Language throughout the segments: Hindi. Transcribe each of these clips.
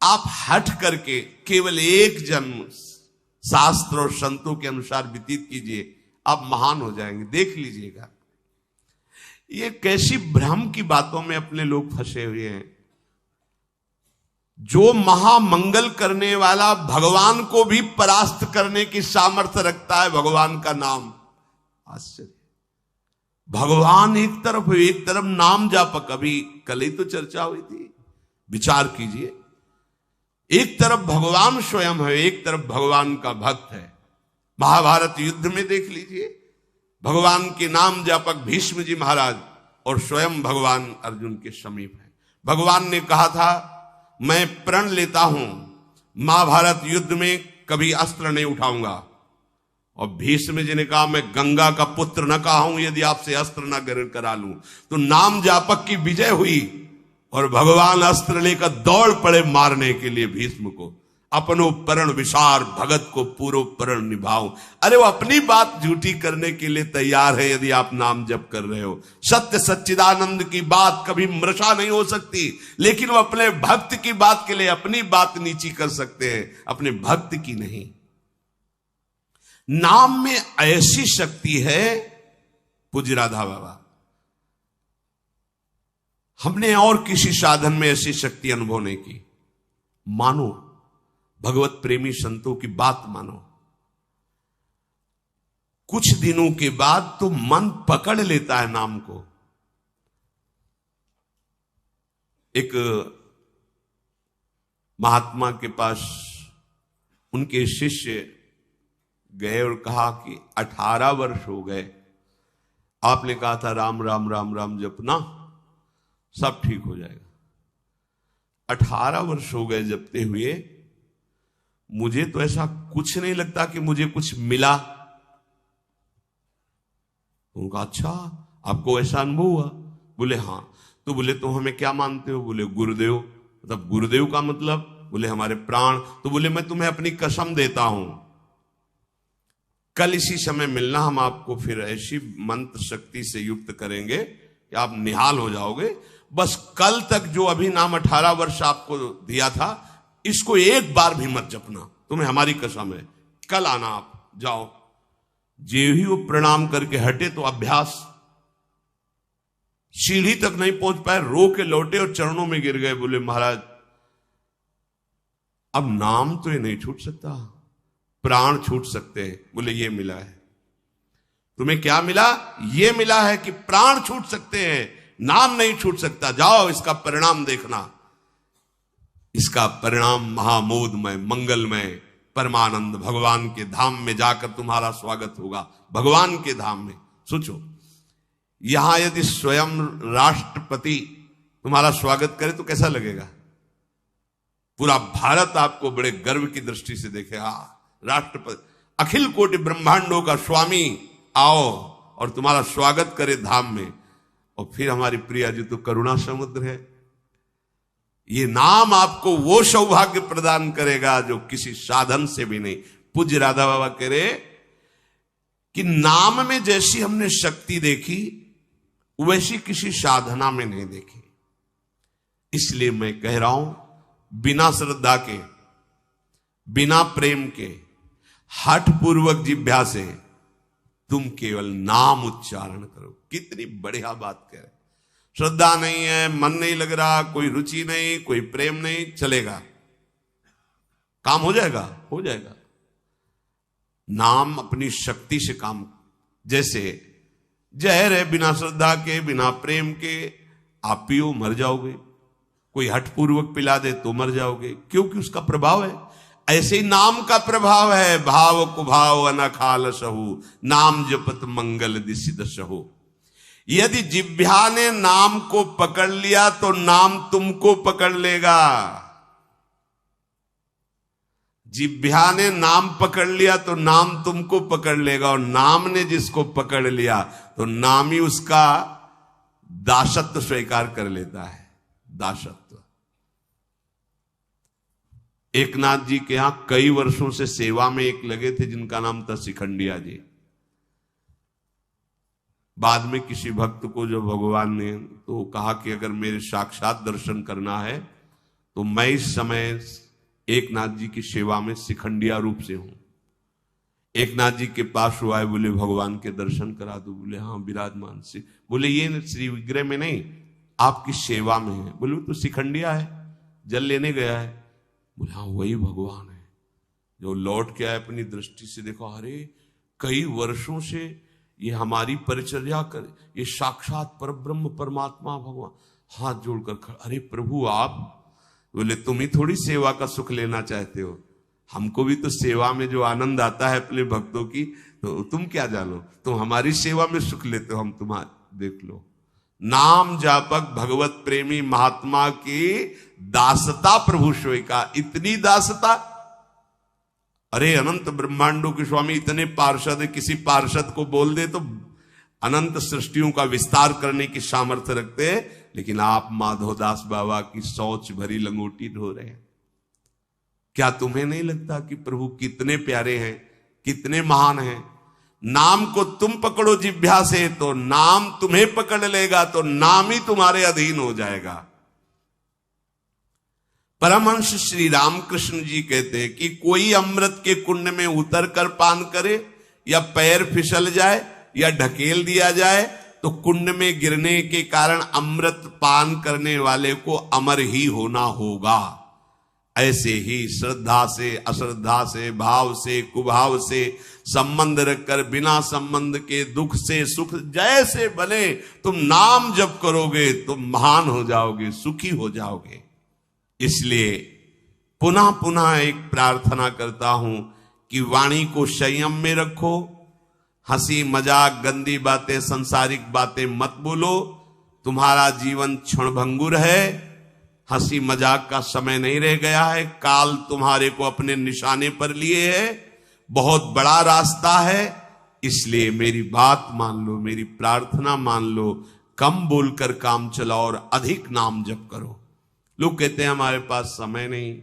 आप हट करके केवल एक जन्म शास्त्र और संतों के अनुसार व्यतीत कीजिए, आप महान हो जाएंगे। देख लीजिएगा, ये कैसी भ्रम की बातों में अपने लोग फंसे हुए हैं। जो महामंगल करने वाला भगवान को भी परास्त करने की सामर्थ्य रखता है, भगवान का नाम। आश्चर्य, भगवान एक तरफ नाम जापक। अभी कल ही तो चर्चा हुई थी, विचार कीजिए। एक तरफ भगवान स्वयं है, एक तरफ भगवान का भक्त है। महाभारत युद्ध में देख लीजिए, भगवान के नाम जापक भीष्म जी महाराज और स्वयं भगवान अर्जुन के समीप है। भगवान ने कहा था, मैं प्रण लेता हूं महाभारत युद्ध में कभी अस्त्र नहीं उठाऊंगा। और भीष्म जी ने कहा, मैं गंगा का पुत्र न कहा हूं यदि आपसे अस्त्र न ग्रहण करा लूं। तो नाम जापक की विजय हुई और भगवान अस्त्र लेकर दौड़ पड़े मारने के लिए भीष्म को। अपनो प्रण विसार भगत को पूरो प्रण निभाओ। अरे वो अपनी बात झूठी करने के लिए तैयार है यदि आप नाम जप कर रहे हो। सत्य सच्चिदानंद की बात कभी मृषा नहीं हो सकती, लेकिन वो अपने भक्त की बात के लिए अपनी बात नीची कर सकते हैं, अपने भक्त की नहीं। नाम में ऐसी शक्ति है, पूज्य राधा बाबा, हमने और किसी साधन में ऐसी शक्ति अनुभव नहीं की। मानो, भगवत प्रेमी संतों की बात मानो, कुछ दिनों के बाद तो मन पकड़ लेता है नाम को। एक महात्मा के पास उनके शिष्य गए और कहा कि 18 वर्ष हो गए, आपने कहा था राम राम राम राम जपना, सब ठीक हो जाएगा। 18 वर्ष हो गए जपते हुए, मुझे तो ऐसा कुछ नहीं लगता कि मुझे कुछ मिला। उनका, अच्छा आपको ऐसा अनुभव हुआ? बोले हाँ। तो बोले तो हमें क्या मानते हो? बोले गुरुदेव। मतलब गुरुदेव का मतलब? बोले हमारे प्राण। तो बोले मैं तुम्हें अपनी कसम देता हूं, कल इसी समय मिलना, हम आपको फिर ऐसी मंत्र शक्ति से युक्त करेंगे कि आप निहाल हो जाओगे। बस कल तक जो अभी नाम 18 वर्ष आपको दिया था, इसको एक बार भी मत जपना, तुम्हें हमारी कसम है। कल आना, आप जाओ। जे ही वो प्रणाम करके हटे तो अभ्यास, सीढ़ी तक नहीं पहुंच पाए, रो के लौटे और चरणों में गिर गए। बोले महाराज अब नाम तो ये नहीं छूट सकता, प्राण छूट सकते हैं। बोले ये मिला है। तुम्हें क्या मिला? ये मिला है कि प्राण छूट सकते हैं, नाम नहीं छूट सकता। जाओ, इसका परिणाम देखना। इसका परिणाम महामोदमय, मंगलमय, परमानंद भगवान के धाम में जाकर तुम्हारा स्वागत होगा। भगवान के धाम में सोचो, यहां यदि स्वयं राष्ट्रपति तुम्हारा स्वागत करे तो कैसा लगेगा? पूरा भारत आपको बड़े गर्व की दृष्टि से देखेगा। राष्ट्रपति, अखिल कोटि ब्रह्मांडों का स्वामी आओ और तुम्हारा स्वागत करे धाम में। और फिर हमारी प्रिया जी तो करुणा समुद्र है। ये नाम आपको वो सौभाग्य प्रदान करेगा जो किसी साधन से भी नहीं। पूज्य राधा बाबा कह रहे कि नाम में जैसी हमने शक्ति देखी, वैसी किसी साधना में नहीं देखी। इसलिए मैं कह रहा हूं, बिना श्रद्धा के, बिना प्रेम के, हठ पूर्वक जिह्वा से तुम केवल नाम उच्चारण करो। कितनी बढ़िया बात कह रहे। श्रद्धा नहीं है, मन नहीं लग रहा, कोई रुचि नहीं, कोई प्रेम नहीं, चलेगा, काम हो जाएगा, हो जाएगा। नाम अपनी शक्ति से काम, जैसे जहर है, बिना श्रद्धा के, बिना प्रेम के आप पियो मर जाओगे। कोई हठपूर्वक पिला दे तो मर जाओगे, क्योंकि उसका प्रभाव है। ऐसे ही नाम का प्रभाव है। भाव कुभाव अनखाल सहु, नाम जपत मंगल दिसिद सहु। यदि जिह्वा ने नाम को पकड़ लिया तो नाम तुमको पकड़ लेगा। जिह्वा ने नाम पकड़ लिया तो नाम तुमको पकड़ लेगा, और नाम ने जिसको पकड़ लिया तो नाम ही उसका दासत्व स्वीकार कर लेता है। दासत्व। एकनाथ जी के यहां कई वर्षों से सेवा में एक लगे थे जिनका नाम था शिखंडिया जी। बाद में किसी भक्त को जो भगवान ने तो कहा कि अगर मेरे साक्षात दर्शन करना है तो मैं इस समय एक नाथ जी की सेवा में शिखंडिया रूप से हूं। एक नाथ जी के पास हुआ है, बोले भगवान के दर्शन करा दो। बोले हाँ विराजमान से। बोले ये श्री विग्रह में नहीं, आपकी सेवा में है। बोले तो शिखंडिया है, जल लेने गया है। बोले हाँ वही भगवान है। जो लौट के आए अपनी दृष्टि से देखो, अरे कई वर्षों से ये हमारी परिचर्या कर, ये साक्षात परब्रह्म परमात्मा भगवान। हाथ जोड़कर खड़ा, अरे प्रभु आप। बोले तुम ही थोड़ी सेवा का सुख लेना चाहते हो, हमको भी तो सेवा में जो आनंद आता है अपने भक्तों की, तो तुम क्या जानो, तुम हमारी सेवा में सुख लेते हो, हम तुम्हारे देख लो। नाम जापक भगवत प्रेमी महात्मा की दासता प्रभु सोई का। इतनी दासता, अरे अनंत ब्रह्मांडों के स्वामी इतने पार्षद है, किसी पार्षद को बोल दे तो अनंत सृष्टियों का विस्तार करने की सामर्थ्य रखते हैं, लेकिन आप माधवदास बाबा की शौच भरी लंगोटी ढो रहे हैं। क्या तुम्हें नहीं लगता कि प्रभु कितने प्यारे हैं, कितने महान हैं? नाम को तुम पकड़ो जिह्वा से तो नाम तुम्हें पकड़ लेगा, तो नाम ही तुम्हारे अधीन हो जाएगा। परमहंस श्री रामकृष्ण जी कहते हैं कि कोई अमृत के कुंड में उतर कर पान करे, या पैर फिसल जाए या ढकेल दिया जाए, तो कुंड में गिरने के कारण अमृत पान करने वाले को अमर ही होना होगा। ऐसे ही श्रद्धा से, अश्रद्धा से, भाव से, कुभाव से संबंध रखकर बिना संबंध के दुख से सुख जैसे बने, तुम नाम जप करोगे तुम महान हो जाओगे, सुखी हो जाओगे। इसलिए पुनः पुनः एक प्रार्थना करता हूं कि वाणी को संयम में रखो। हंसी मजाक, गंदी बातें, सांसारिक बातें मत बोलो। तुम्हारा जीवन क्षणभंगुर है, हंसी मजाक का समय नहीं रह गया है। काल तुम्हारे को अपने निशाने पर लिए है, बहुत बड़ा रास्ता है। इसलिए मेरी बात मान लो, मेरी प्रार्थना मान लो, कम बोलकर काम चलाओ और अधिक नाम जप करो। लोग कहते हैं हमारे पास समय नहीं।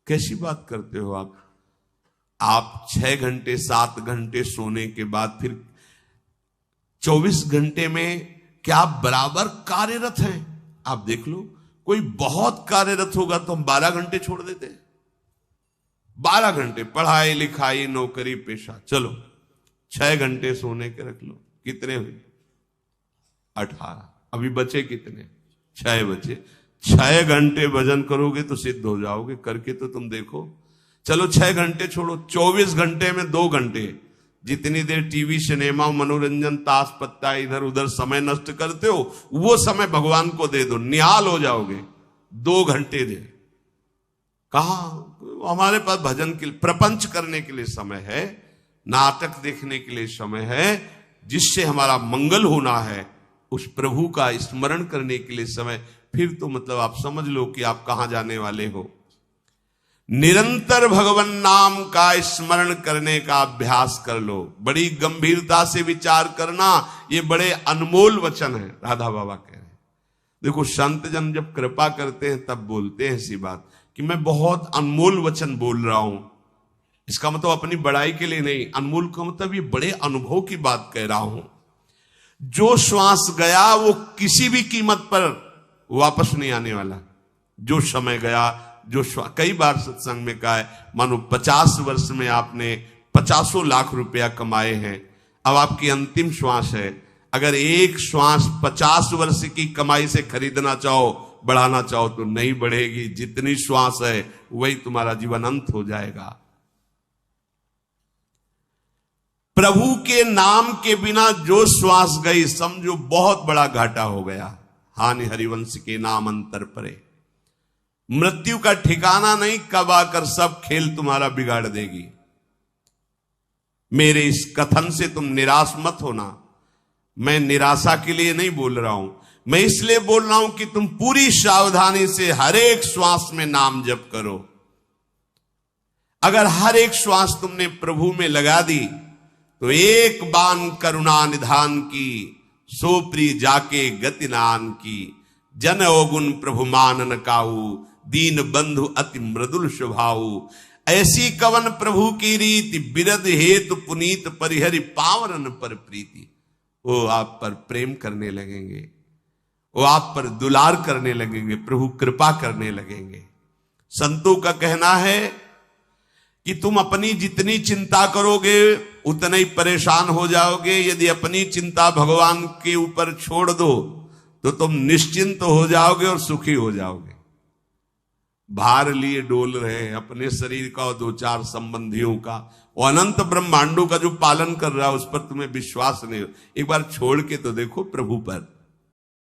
कैसी बात करते हो आप? आप 6 घंटे 7 घंटे सोने के बाद फिर 24 घंटे में क्या आप बराबर कार्यरत हैं? आप देख लो, कोई बहुत कार्यरत होगा तो हम 12 घंटे छोड़ देते हैं। 12 घंटे पढ़ाई लिखाई नौकरी पेशा, चलो 6 घंटे सोने के रख लो। कितने हुए? 18। अभी बचे कितने? 6 बचे। 6 घंटे भजन करोगे तो सिद्ध हो जाओगे। करके तो तुम देखो। चलो 6 घंटे छोड़ो, 24 घंटे में 2 घंटे, जितनी देर टीवी सिनेमा मनोरंजन ताश पत्ता इधर उधर समय नष्ट करते हो, वो समय भगवान को दे दो, निहाल हो जाओगे। 2 घंटे दे। कहा हमारे पास भजन के लिए, प्रपंच करने के लिए समय है, नाटक देखने के लिए समय है, जिससे हमारा मंगल होना है, उस प्रभु का स्मरण करने के लिए समय। फिर तो मतलब आप समझ लो कि आप कहां जाने वाले हो। निरंतर भगवान नाम का स्मरण करने का अभ्यास कर लो। बड़ी गंभीरता से विचार करना, ये बड़े अनमोल वचन है। राधा बाबा कह रहे हैं, देखो संत जन जब कृपा करते हैं तब बोलते हैं ऐसी बात कि मैं बहुत अनमोल वचन बोल रहा हूं। इसका मतलब अपनी बड़ाई के लिए नहीं, अनमोल का मतलब ये बड़े अनुभव की बात कह रहा हूं। जो श्वास गया वो किसी भी कीमत पर वापस नहीं आने वाला। जो समय गया, जो कई बार सत्संग में कहा है, मानो 50 वर्ष में आपने 50 लाख रुपया कमाए हैं, अब आपकी अंतिम श्वास है। अगर एक श्वास 50 वर्ष की कमाई से खरीदना चाहो, बढ़ाना चाहो तो नहीं बढ़ेगी। जितनी श्वास है वही तुम्हारा जीवन अंत हो जाएगा। प्रभु के नाम के बिना जो श्वास गई, समझो बहुत बड़ा घाटा हो गया। हानि हरिवंश के नाम अंतर परे। मृत्यु का ठिकाना नहीं, कब आकर सब खेल तुम्हारा बिगाड़ देगी। मेरे इस कथन से तुम निराश मत होना। मैं निराशा के लिए नहीं बोल रहा हूं, मैं इसलिए बोल रहा हूं कि तुम पूरी सावधानी से हर एक श्वास में नाम जप करो। अगर हर एक श्वास तुमने प्रभु में लगा दी तो एक बान करुणा निधान की, सो प्री जाके गति नान की। जन अवगुण प्रभु मानन काहू, दीन बंधु अति मृदुल स्वभाऊ। ऐसी कवन प्रभु की रीति, बिरद हेतु पुनीत परिहरि पावरन पर प्रीति। वो आप पर प्रेम करने लगेंगे, वो आप पर दुलार करने लगेंगे, प्रभु कृपा करने लगेंगे। संतों का कहना है कि तुम अपनी जितनी चिंता करोगे उतने ही परेशान हो जाओगे। यदि अपनी चिंता भगवान के ऊपर छोड़ दो तो तुम निश्चिंत हो जाओगे और सुखी हो जाओगे। भार लिए डोल रहे हैं अपने शरीर का और दो चार संबंधियों का, और अनंत ब्रह्मांडों का जो पालन कर रहा है उस पर तुम्हें विश्वास नहीं हो। एक बार छोड़ के तो देखो प्रभु पर।